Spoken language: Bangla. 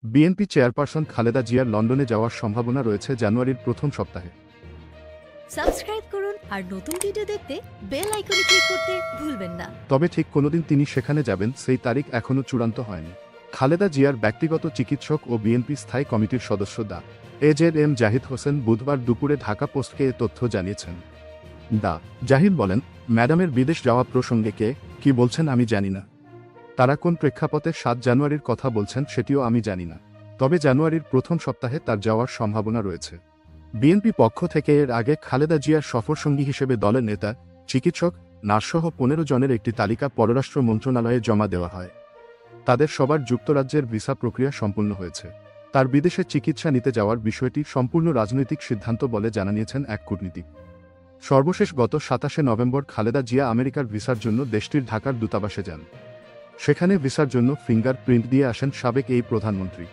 বিএনপি চেয়ারপারসন খালেদা জিয়ার লন্ডনে যাওয়ার সম্ভাবনা রয়েছে জানুয়ারির প্রথম সপ্তাহে। সাবস্ক্রাইব করুন আর নতুন ভিডিও দেখতে বেল আইকনে ক্লিক করতে ভুলবেন না। তবে ঠিক কোনোদিন তিনি সেখানে যাবেন সেই তারিখ এখনও চূড়ান্ত হয়নি। খালেদা জিয়ার ব্যক্তিগত চিকিৎসক ও বিএনপি স্থায়ী কমিটির সদস্য এজেড জাহিদ হোসেন বুধবার দুপুরে ঢাকা পোস্টকে এ তথ্য জানিয়েছেন। জাহিদ বলেন, ম্যাডামের বিদেশ যাওয়া প্রসঙ্গে কি বলছেন আমি জানি না। তারা কোন প্রেক্ষাপটে 7 জানুয়ারির কথা বলছেন সেটিও আমি জানি না। তবে জানুয়ারির প্রথম সপ্তাহে তার যাওয়ার সম্ভাবনা রয়েছে। বিএনপি পক্ষ থেকে এর আগে খালেদা জিয়ার সফরসঙ্গী হিসেবে দলের নেতা, চিকিৎসক, নার্সসহ 15 জনের একটি তালিকা পররাষ্ট্র মন্ত্রণালয়ে জমা দেওয়া হয়। তাদের সবার যুক্তরাজ্যের ভিসা প্রক্রিয়া সম্পূর্ণ হয়েছে। তার বিদেশে চিকিৎসা নিতে যাওয়ার বিষয়টি সম্পূর্ণ রাজনৈতিক সিদ্ধান্ত বলে জানিয়েছেন এক কূটনীতিক। সর্বশেষ গত 27 নভেম্বর খালেদা জিয়া আমেরিকার ভিসার জন্য দেশটির ঢাকার দূতাবাসে যান। সেখানে ভিসার জন্য ফিঙ্গার প্রিন্ট দিয়ে আসেন সাবেক এই প্রধানমন্ত্রী।